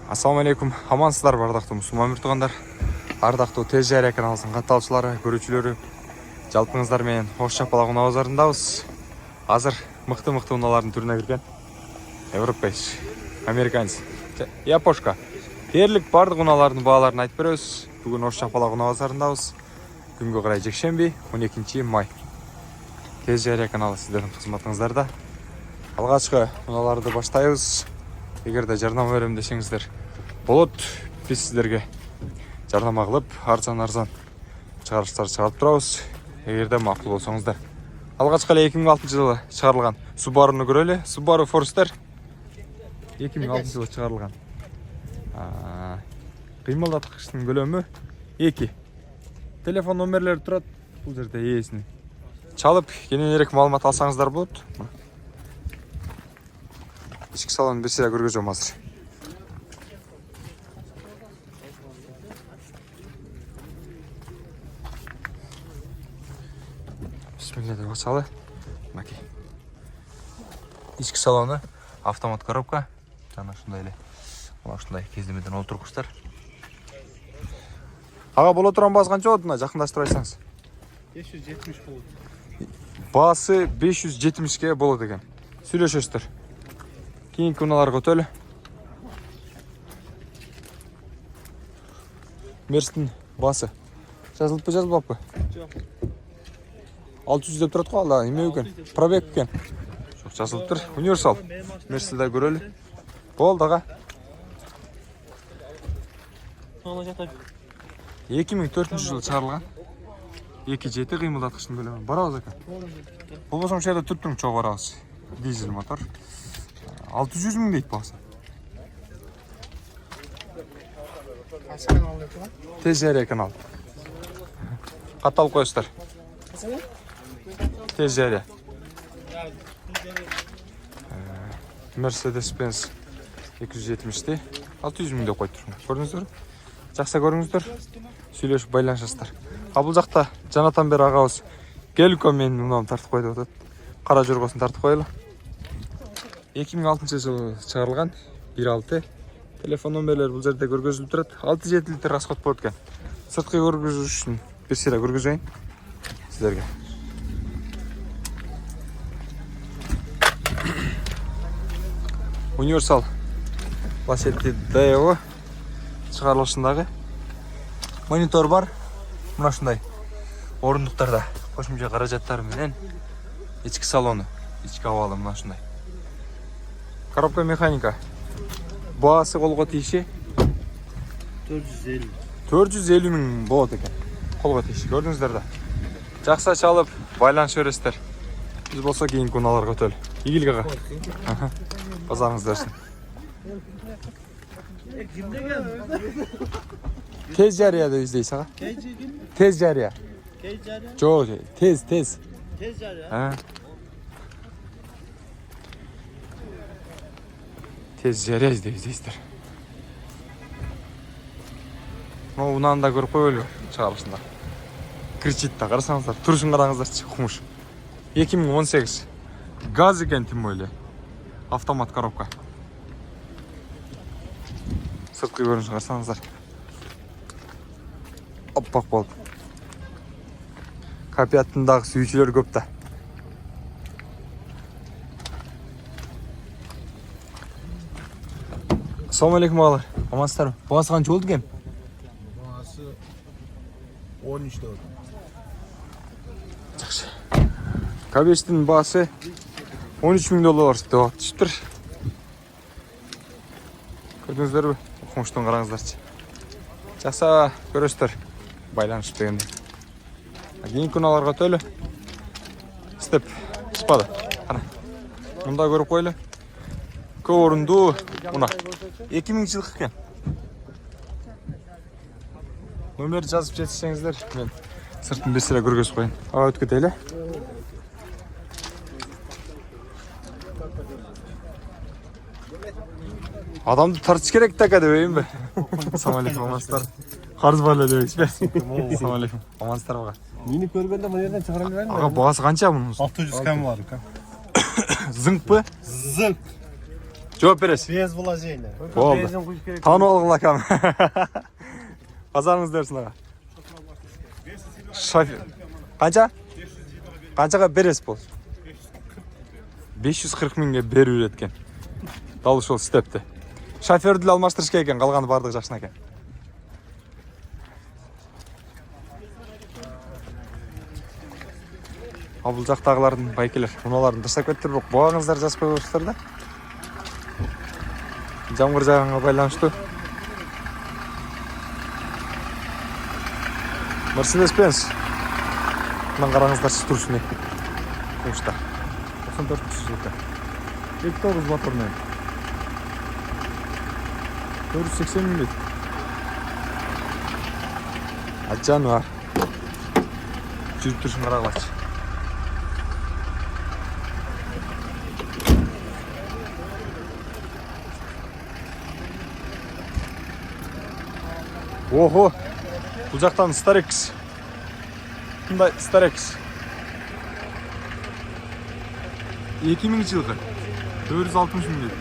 Ассаламу алейкум, амансыздар бардақтуу мұсылман мұртығандар. Ардақтуу Тез Жария каналысының катталчылары, көрүүчүлөрү, жалпыңыздар менен ош чапалак унаа базарындабыз. Азыр мыкты унаалардын түрүнө кирген европейс, американец, япошка. Дээрлик бардык унаалардын бааларын айтып беребиз. Бүгүн ош чапалак унаа базарындабыз. Күнгө карай жекшемби, 12 май. Тез Жария каналы сиздердин кызматыңыздарда. Алгачкы унааларды баштайбыз. Эгерде жардам берем десеңиздер болот, биз сиздерге жардам кылып, арзан чыгарыштар чыгарып турабыз. Эгерде макул болсоңуздар. Алгачкы эле 2006 жылы чыгарылган Subaru'ну көрөлү. Subaru Forester 2006 жылы чыгарылган. Кыймылдаткычтын көлөмү 2. Телефон номерлери турат. Бул жерде ээсинин. Чалып, кененирээк маалымат алсаңыздар болот. İçki salonu bir sıra görgüzüm hazır. Bismillah de basalı. Bakayım. İçki salonu, avtomat коробка. Жана ушундай эле. Мына ушундай кездемеден олтургучтар. Ага боло турган баасы канча болот мына жакындаштырып айтсаңыз? 570 болот. Баасы 570ге болот экен. Сүйлөшөсүздөр. Keyinki unalarga ötölü. Mersin bası. Жазылып жазылбаппы? Жок. 600 деп турат го, ала эме экен. Пробег экен. Жок, жазылып тур. Универсал. Мерсилде көрөлү. Болду ага. 2004-жылы чыгарылган. 2.7 кыймылдаткычтын көлөмү. Барабыз экен. Болбосо ошол жерде түптүң чогуу барабыз. Дизель мотор. 600 миң дейт басы. Тез Жария канал. Катталып коесуздар. Тез Жария. Mercedes-Benz 270'ti. 600 миң деп койдур. Көрдүңүздөр? Жакшы көрүңүздөр. Сүйлөшүп байланышасыздар. Бул жакта жанатан бери агабыз Гелко менин унаамды тартып койду атат. Кара жоргосун тартып коелу. 2006 жылы чыгарылган 1.6. Телефон номерлери бул жерде көргөзүлүп турат. 6-7 литр расход болот экен. Сырткы көргөзүш үчүн бир сыйра көргөзөйүн сиздерге. Универсал Ласетти DO чыгарылышындагы монитор бар. Мына ушундай орундуктарда кошумча каражаттар менен ички салону, ички абалы мына ушундай. Коробка механика. Баасы колго тийиши 450 миң болот экен. Колго тийиши көрдүңүздөр да. Жакшы чалып, байланыша бересиздер. Биз болсо кийинки унааларга өтөлү. Ийгилик ага. Базарыңыз берсин. Тез Жария деп издейсиз ага. Тез Жария. Жок, тез. Тез Жария. Тез Жария издейсиздер. Могу унааны да көрүп коелу чыгарылышында. Кричит да карасаңыздар, турушун караңыздарчы, кумуш. 2018. Газ экен тим эле. Автомат коробка. Сырткы көрүнүшүн карасаңыздар. Оппак болуп. Капиаттындагы сүйүүчүлөр көп да. Assalamu alaikum ağalar. Amansızlar. Boğası kança oldu gen? Boğası 13 oldu. Жақсы. Кабештің басы 13 миң доллар деп атышыптыр. Көрдіңіздер бі? Оқымыштың қараңыздарчы. Жақсы көресіздер. Байланышып дегенде. Кейінгі унааларға төлі. Степ. Спады. Қана. Мұнда көріп қойлы. Көп орынду уна. 2000 жылдық екен. Номерді жазып жетсеңіздер, мен сыртын бір сыра көргөзүп коеюн. Ага өтүп кетели. Адамды тартыш керек така дебейин бе? Ассаламу алейкум, амансыздар. Карыз бар эле дебейсиз бе? Ассаламу алейкум. Амансыздар ага. Мени көргөндө мына жерден чыгара албайм. Ага баасы канча мунун? 600 кам бар. Зыңк бы? Зыңк. Жооп бересиз. Без вложения. Болды. Бензин құйып керек. Таанып алгыла кам. Базарыңыз берсин ага. Шофер. Канча? Канчага бересиз болсо? 540 миңге берип берет экен. Дал ушул степти. Шоферди эле алмаштырыш керек экен, калганы бардыгы жакшына экен. А бул жактагылардын байкелер унааларын таштап кетти, бирок бугаңыздар жазбай коюңуздар да. Жамгыр жааганга байланыштуу. Mercedes-Benz. Мына караңыздар турсуну. Ушта. 94-жылкы. 2.9 мотормен. 480 миң. Ачан бар. Жүрүп турушун карагылачы. Ого! Бұл жақтан Starex. Мындай Starex. 2000 жылғы. 460 миң.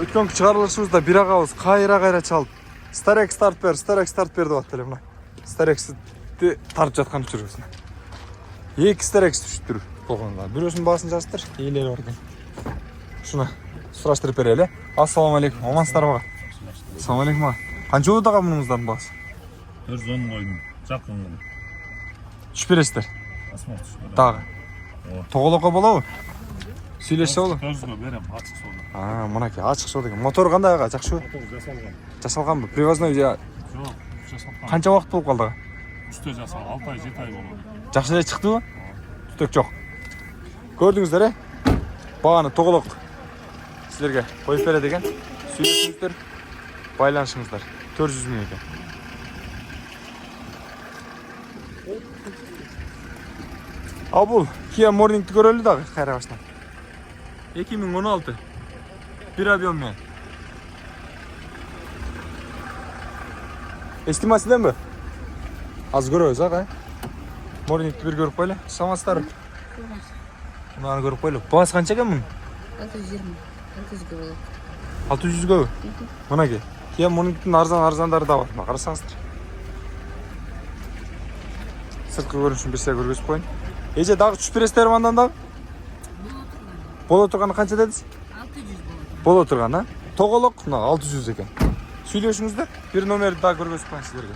Өткөнкү чыгарылышыбызда бир агабыз кайра чалып. Starex старт бер деп атты эле мына. Starex'ти тартып жаткан учурбузна. 2 Starex түштүр болгонга. Бирөөсүнүн баасын жазыптыр, ээлери бар экен. Ушуна сураштырып берели. Ассаламу алейкум. Амансыздарбы? Ассаламу алейкум. Канча болот ага мунуңуздардын баасы? 410 койдум. Жакын гана. Түшүп бересиздер. Асмак түшүп. Дагы. Тоголокко болобу? Сүйлөшсө болобу? 400 берем, ачык соода. Мынакей ачык соо деген. Мотор кандай ага? Жакшыбы? Жасалган. Жасалганбы? Привозной же Жок, жасалган. канча убакыт болуп калды ага? Үстө жасалган. 6 ай, 7 ай болду. Жакшы эле чыктыбы? Түтөк жок. Көрдүңүздөр, Баганы тоголок силерге коюп берет экен. Сүйлөшүңүздөр, байланышыңыздар. 400 миң экен. А бул Kia Morning'ти көрөлү дагы кайра баштан. 2016. Bir объем менен. Эстимациядан аз көрөбүз ага. Morning'ти бир көрүп койлу. Саламатсыздарбы? Мынаны көрүп койлу. Баасы канча экен мунун? 620. 600 болот. 600гө. Мынакей. Kia Morning'тин арзандары да бар. Мына карасаңыздар. Сырткы көрүнүшүн бир сыйга көргөзүп коюн. Эже дагы түшүп бересиздер андан дагы? Боло турганы канча дедиз? 600 болот. Боло турганы, тоголок мына 600 экен. Сүйлөшүңүздөр, бир номерди дагы көргөзүп коюн силерге.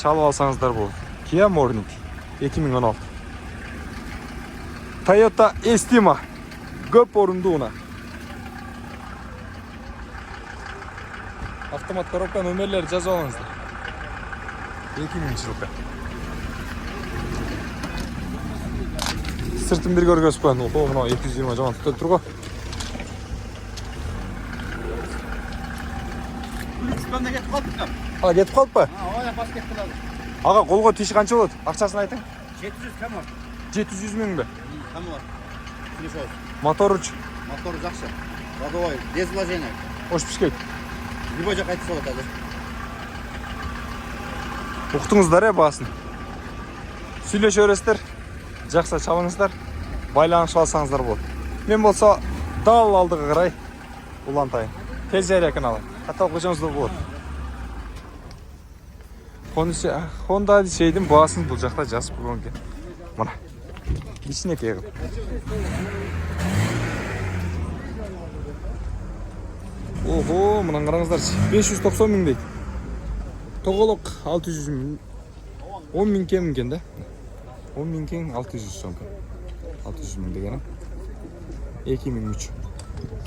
Чалып алсаңыздар болот. Kia Morning 2016. Toyota Estima көп орундуу уна. Автомат коробка номерлери жазып алыңыздар. 2000 жылкы. Сыртын бир көргөзүп коюн. Ого, мына 220 жаман tutуп турго. Үстүндө кетип калдык. Кетип калыппы? Ая бас кетти дагы. Ага, колго тиши канча болот? Акчасын айтың. 700 кам бар. 700 миңби? Кам бар. Сүйлөшөбүз. Моторуч Мотор жакшы. Родовой, без вложения. ош пишкек. Любой жака айтса болот азыр. Уктуңуздар баасын. Сүйлөшө бересиздер. Жакса чалыңыздар. Байланышып алсаңыздар болот. Мен болсо дал алдыга карай улантайын. Тез экен алайын. Каталык көчөңүздө болот. Honda Odyssey'дин баасын бул жакта жазып койгон экен. Мына. Кичинекей кылып. Ого, мына караңыздарчы. 590 миң дейт. Тоголок 600 миң. 10 миң кем экен да. 10 миң кем 600 сом. 600 миң дегени. 2003.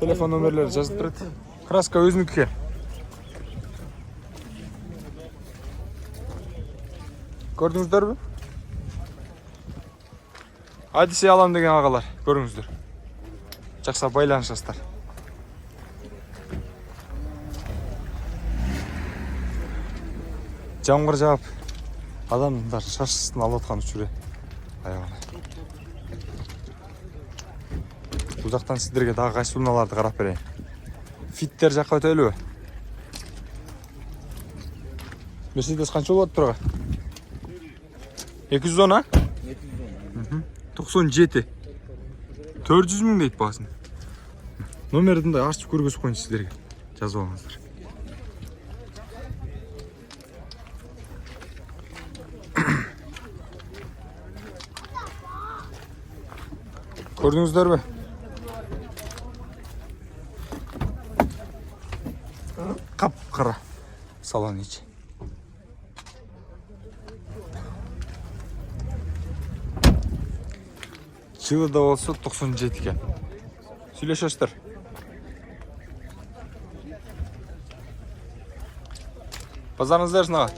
Телефон номерлери жазып турат. Краска өзүнүкү. Көрдүңүздөрбү? Odyssey алам деген агалар, көрүңүздөр. Жакса байланышасыздар. Жамгыр жаап, адамдар шашысын алып аткан учуру аягына. Бул жактан сиздерге дагы кайсы унааларды карап берейин. Фиттер жакка өтөлүбү? Mercedes канча болот турга? 210 а? 97. 400 мың дейді басын. Номерді да ашып көргізіп қойын сіздерге. Жазып алыңыздар. Көрдіңіздер бе? Қап-қара салон içi. Жылы да болса 97 екен. Сөйлесесіздер. Базарыңыздар сынаға.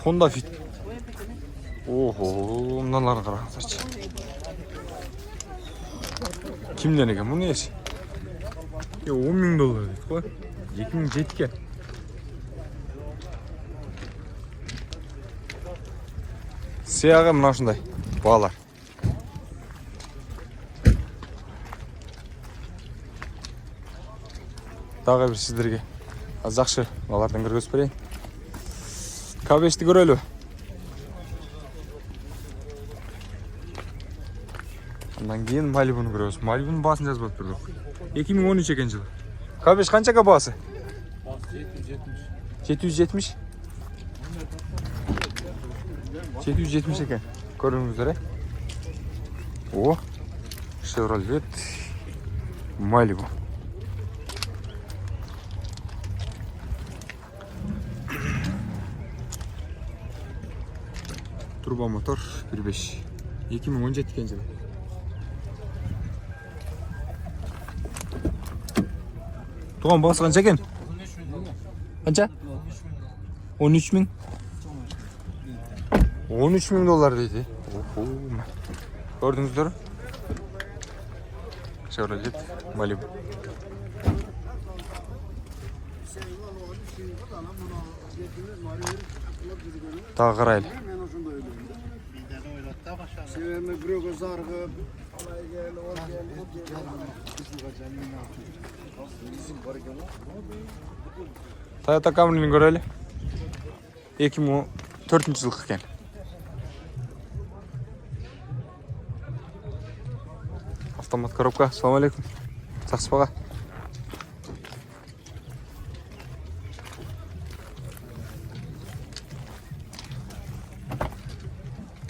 Honda Fit. Oho, mınalarını қараңыздаршы. Kimden екен? Bu nesi? 10.000 dolar дейді ғой. 2007 екен. Сияғы мына шындай бағалар. Тағы бір сіздерге аз жақсы бағалардан көргізіп берейін. K5'ti көрелі. Ondan кейін Malibu'nu көрөбүз. Malibu'nun басын жазып отыр. 2013 екен жылы. K5 қаншаға басы? 770. 770 екен. Көрдіңіздер, О, Chevrolet Malibu. Turbo motor 1.5. 2017 екен жылы. Туған басы қанша екен? Қанша? 13.000. 13.000 доллар дейді. Көрдіңіздер? Chevrolet Malibu. Тағы қарайлы. Toyota Camry'ni көрелі. 2004 жылғы екен. Автомат коробка. Ассалам алейкум. Жақсы баға.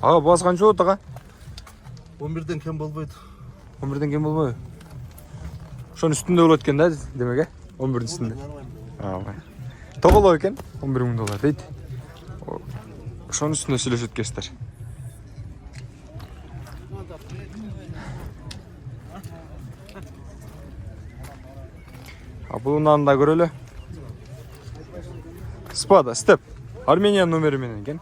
Аға, басы қанша болады аға? 11'den кем болбайды. 11'den кем болмайды. Шоның үстінде болады екен да, демек, 11'дің үстінде. Тоғылау екен, 11.000 доллар дейді. Шоның үстінде сөйлесіп өткенсіздер. Бұлынан да көрелі. Спада, степ. Армения номері менен екен.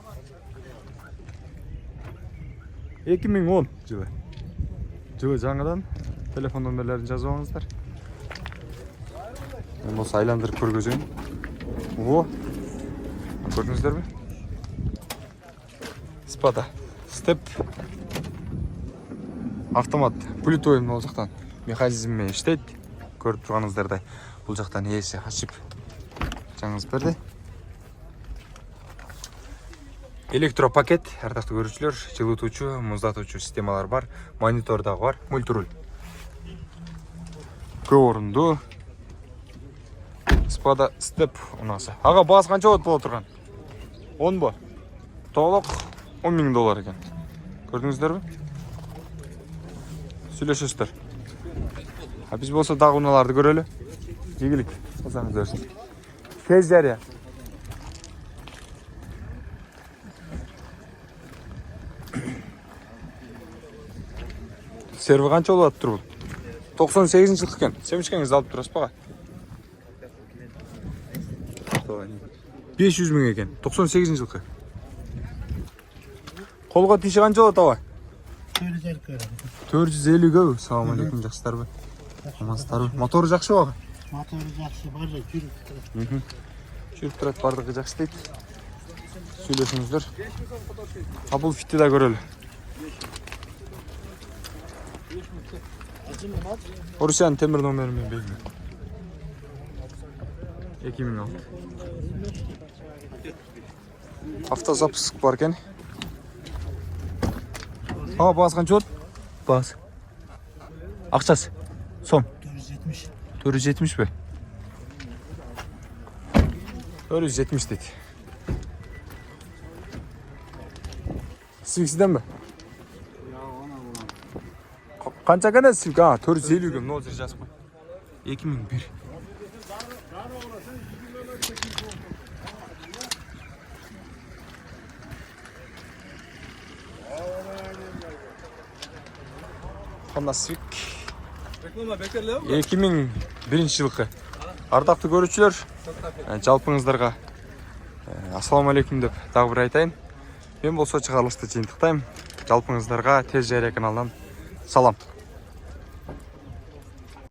2010 жылы. Жылы жаңадан телефон номерлерін жазып алыңыздар. Мен осы айландырып көргізейін. О, көрдіңіздер бе? Спада, степ. Автомат, плитойын ол жақтан механизммен іштейді. Көріп тұрғаныңыздардай. Бұл жақтан есі ашып жаңыз берді. Электропакет, ардақты көрушілер, жылытуучу, мұздатуучу системалар бар, монитордағы бар, мультируль. Көп орынды. Спада степ ұнасы. Аға, басы қанша от бола тұрған? 10 ба? Толық 10.000 доллар екен. Көрдіңіздер бе? Сөйлесесіздер. Біз болса дағы ұналарды көрелі. Егілік. Осаңыз өрсін. Тез жария. Серві қанша олады тұр бұл? 98 жылқы екен. Семішкеңізді алып тұрасыз баға? 500 мың екен. 98 жылқы. Қолға тиші қанша олады ава? 450 көу. Салам алейкум, жақсылар бі. Амансыздар бі. Моторы жақсы баға? Motoru жақсы, бар жай, жүріп тұрады. Жүріп тұрады, бардығы жақсы дейді. Сөйлесіңіздер. Бұл фитті да көрелі. Орусияның темір номерімен белгілі. 2006. Автозапуск бар екен. Бағасы қанша болады? Бағасы. Ақшасы? Сом? 470. 470 бе? 470 дейді. Сивиксиден бе? Қанша қана сивик? 450 ге, мынау жазып қой. 2001. Honda Civic 2001 жылғы. Ардақты көрушілер, жалпыңыздарға ассалаумағалейкум деп тағы бір айтайын. Мен бұл Сочи қаласында жиынтықтаймын. Жалпыңыздарға Тез Жария каналынан салам.